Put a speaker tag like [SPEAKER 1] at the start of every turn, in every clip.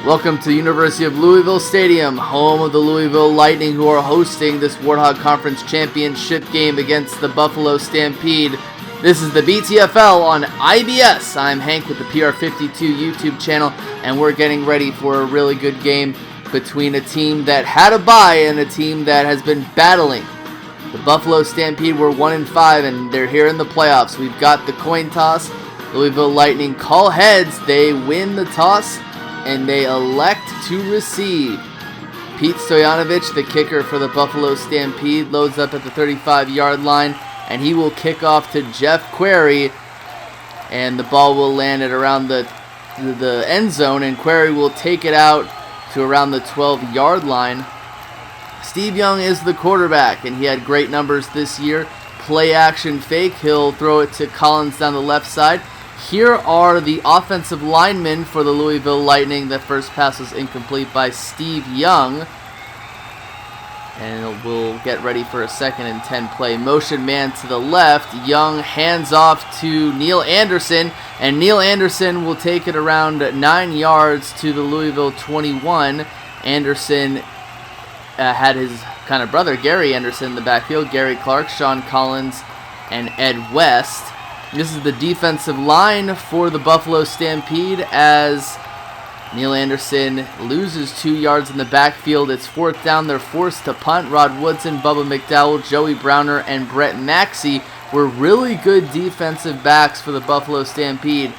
[SPEAKER 1] Welcome to the University of Louisville Stadium, home of the Louisville Lightning, who are hosting this Warthog Conference Championship game against the Buffalo Stampede. This is the BTFL on IBS. I'm Hank with the PR52 YouTube channel, and we're getting ready for a really good game between a team that had a bye and a team that has been battling. The Buffalo Stampede were 1-5, and they're here in the playoffs. We've got the coin toss. Louisville Lightning call heads. They win the toss, and they elect to receive. Pete Stoyanovich, the kicker for the Buffalo Stampede, loads up at the 35-yard line, and he will kick off to Jeff Query, and the ball will land at around the end zone, and Query will take it out to around the 12-yard line. Steve Young is the quarterback, and he had great numbers this year. Play action fake, he'll throw it to Collins down the left side. Here are the offensive linemen for the Louisville Lightning. The first pass was incomplete by Steve Young. And we'll get ready for a 2nd and 10 play. Motion man to the left. Young hands off to Neil Anderson. And Neil Anderson will take it around 9 yards to the Louisville 21. Anderson had his kind of brother, Gary Anderson, in the backfield. Gary Clark, Sean Collins, and Ed West. This is the defensive line for the Buffalo Stampede as Neil Anderson loses 2 yards in the backfield. It's 4th down. They're forced to punt. Rod Woodson, Bubba McDowell, Joey Browner, and Brett Maxey were really good defensive backs for the Buffalo Stampede.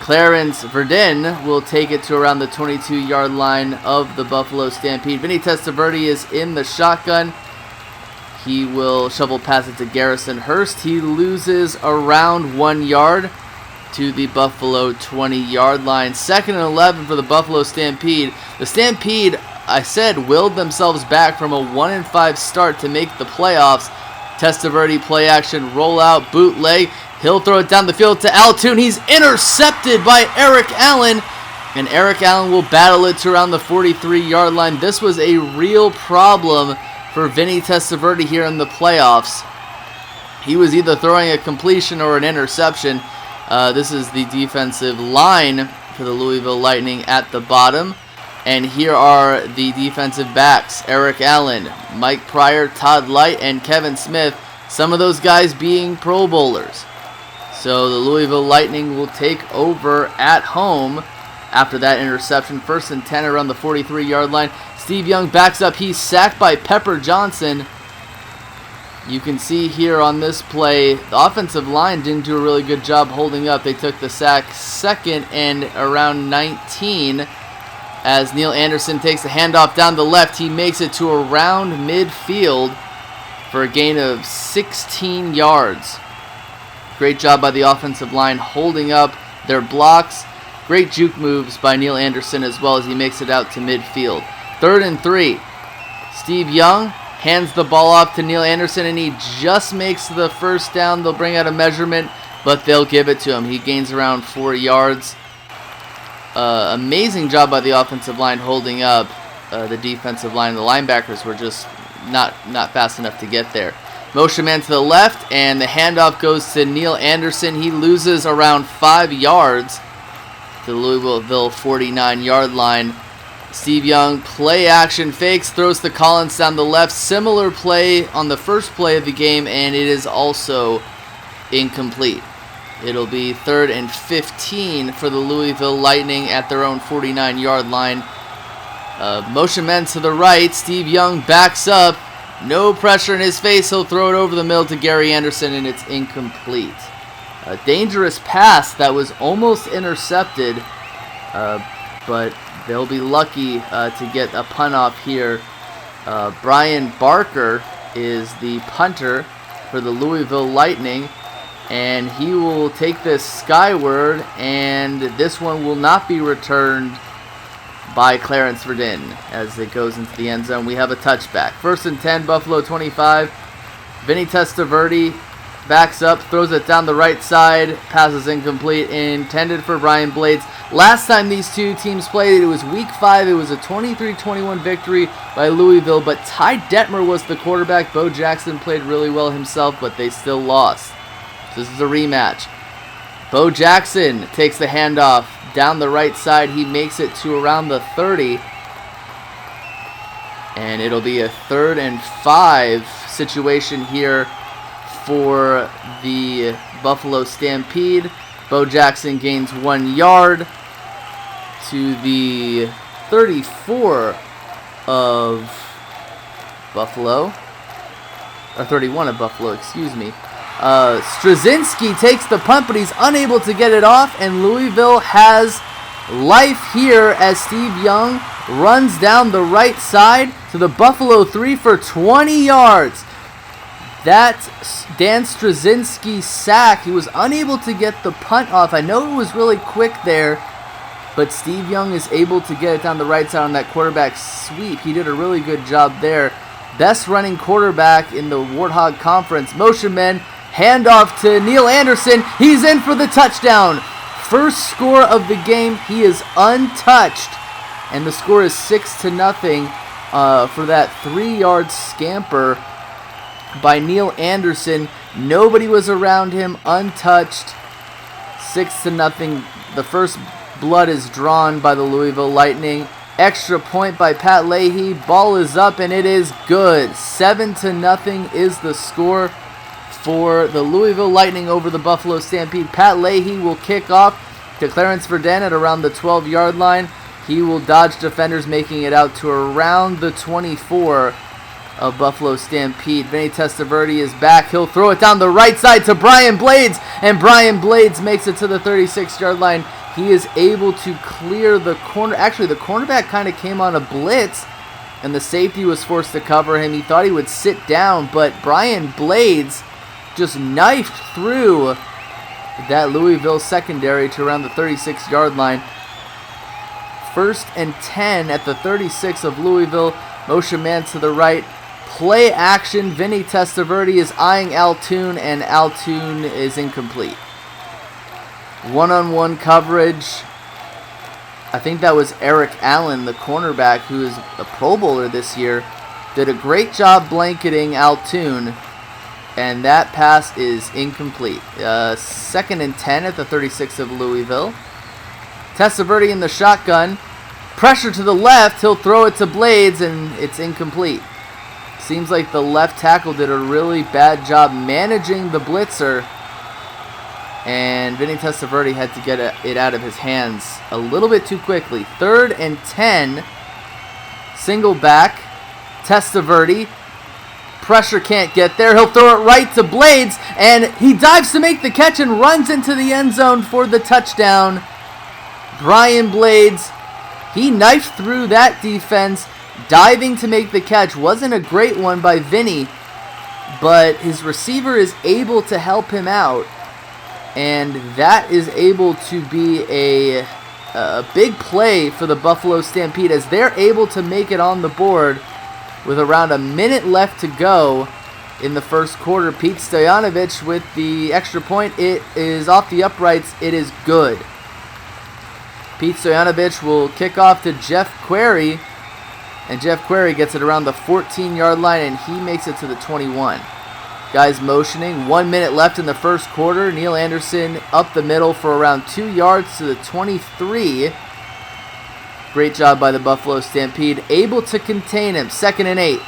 [SPEAKER 1] Clarence Verdin will take it to around the 22-yard line of the Buffalo Stampede. Vinny Testaverde is in the shotgun. He will shovel pass it to Garrison Hurst. He loses around 1 yard to the Buffalo 20-yard line. 2nd and 11 for the Buffalo Stampede. The Stampede, I said, willed themselves back from a 1-5 start to make the playoffs. Testaverde play action, rollout, bootleg. He'll throw it down the field to Altoon. He's intercepted by Eric Allen, and Eric Allen will battle it to around the 43-yard line. This was a real problem for Vinny Testaverde here in the playoffs. He was either throwing a completion or an interception. This is the defensive line for the Louisville Lightning at the bottom. And here are the defensive backs. Eric Allen, Mike Pryor, Todd Light, and Kevin Smith. Some of those guys being Pro Bowlers. So the Louisville Lightning will take over at home after that interception. 1st and 10 around the 43-yard line. Steve Young backs up. He's sacked by Pepper Johnson. You can see here on this play, the offensive line didn't do a really good job holding up. They took the sack 2nd and around 19 as Neil Anderson takes the handoff down the left. He makes it to around midfield for a gain of 16 yards. Great job by the offensive line holding up their blocks. Great juke moves by Neil Anderson as well as he makes it out to midfield. 3rd and 3. Steve Young hands the ball off to Neil Anderson, and he just makes the first down. They'll bring out a measurement, but they'll give it to him. He gains around 4 yards. Amazing job by the offensive line holding up the defensive line. The linebackers were just not fast enough to get there. Motion man to the left, and the handoff goes to Neil Anderson. He loses around 5 yards to the Louisville 49-yard line. Steve Young play action fakes, throws to Collins down the left. Similar play on the first play of the game, and it is also incomplete. It'll be 3rd and 15 for the Louisville Lightning at their own 49-yard line. Motion men to the right. Steve Young backs up. No pressure in his face. He'll throw it over the middle to Gary Anderson, and it's incomplete. A dangerous pass that was almost intercepted, but they'll be lucky to get a punt off here. Brian Barker is the punter for the Louisville Lightning, and he will take this skyward, and this one will not be returned by Clarence Verdin as it goes into the end zone. We have a touchback. 1st and 10, Buffalo 25. Vinny Testaverde backs up, throws it down the right side. Pass is incomplete, intended for Brian Blades. Last time these two teams played, it was week 5. It was a 23-21 victory by Louisville, but Ty Detmer was the quarterback. Bo Jackson played really well himself, but they still lost. So this is a rematch. Bo Jackson takes the handoff down the right side. He makes it to around the 30. And it'll be a 3rd and 5 situation here for the Buffalo Stampede. Bo Jackson gains 1 yard to the 34 of Buffalo. Or 31 of Buffalo, excuse me. Straczynski takes the punt, but he's unable to get it off, and Louisville has life here as Steve Young runs down the right side to the Buffalo 3 for 20 yards. That's Dan Straczynski's sack. He was unable to get the punt off. I know it was really quick there, but Steve Young is able to get it down the right side on that quarterback sweep. He did a really good job there. Best running quarterback in the Warthog Conference. Motion men, handoff to Neil Anderson. He's in for the touchdown. First score of the game. He is untouched. And the score is 6-0 for that 3-yard scamper by Neil Anderson. Nobody was around him, untouched. 6-0. The first blood is drawn by the Louisville Lightning. Extra point by Pat Leahy. Ball is up and it is good. 7-0 is the score for the Louisville Lightning over the Buffalo Stampede. Pat Leahy will kick off to Clarence Verdun at around the 12-yard line. He will dodge defenders, making it out to around the 24 of Buffalo Stampede. Vinny Testaverde is back. He'll throw it down the right side to Brian Blades, and Brian Blades makes it to the 36-yard line. He is able to clear the corner. Actually, the cornerback kind of came on a blitz, and the safety was forced to cover him. He thought he would sit down, but Brian Blades just knifed through that Louisville secondary to around the 36-yard line. 1st and 10 at the 36 of Louisville. Motion man to the right. Play action. Vinny Testaverde is eyeing Altoon, and Altoon is incomplete. One-on-one coverage. I think that was Eric Allen, the cornerback, who is a Pro Bowler this year. Did a great job blanketing Altoon, and that pass is incomplete. 2nd and 10 at the 36 of Louisville. Testaverde in the shotgun. Pressure to the left. He'll throw it to Blades, and it's incomplete. Seems like the left tackle did a really bad job managing the blitzer, and Vinny Testaverde had to get it out of his hands a little bit too quickly. 3rd and 10. Single back. Testaverde. Pressure can't get there. He'll throw it right to Blades, and he dives to make the catch and runs into the end zone for the touchdown. Brian Blades, he knifed through that defense, diving to make the catch. Wasn't a great one by Vinny, but his receiver is able to help him out, and that is able to be a big play for the Buffalo Stampede as they're able to make it on the board with around a minute left to go in the first quarter. Pete Stoyanovich with the extra point. It is off the uprights. It is good. Pete Stoyanovich will kick off to Jeff Query, and Jeff Query gets it around the 14-yard line, and he makes it to the 21. Guys motioning. 1 minute left in the first quarter. Neil Anderson up the middle for around 2 yards to the 23. Great job by the Buffalo Stampede. Able to contain him. 2nd and 8.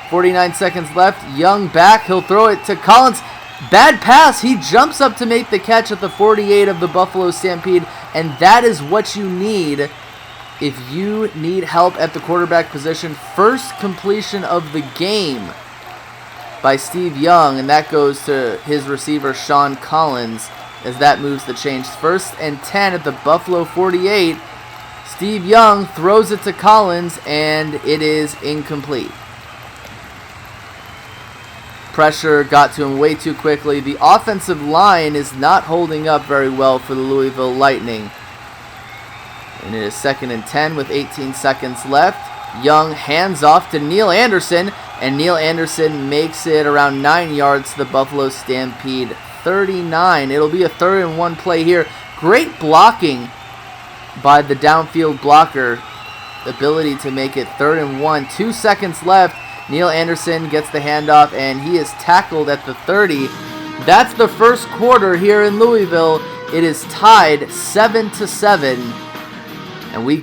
[SPEAKER 1] 49 seconds left. Young back. He'll throw it to Collins. Bad pass. He jumps up to make the catch at the 48 of the Buffalo Stampede, and that is what you need if you need help at the quarterback position. First completion of the game by Steve Young, and that goes to his receiver, Sean Collins, as that moves the chains. 1st and 10 at the Buffalo 48. Steve Young throws it to Collins, and it is incomplete. Pressure got to him way too quickly. The offensive line is not holding up very well for the Louisville Lightning. And it is 2nd and 10 with 18 seconds left. Young hands off to Neil Anderson, and Neil Anderson makes it around 9 yards to the Buffalo Stampede 39. It'll be a 3rd and 1 play here. Great blocking by the downfield blocker. The ability to make it 3rd and 1. 2 seconds left. Neil Anderson gets the handoff, and he is tackled at the 30 That's the first quarter here in Louisville. It is tied 7-7, and we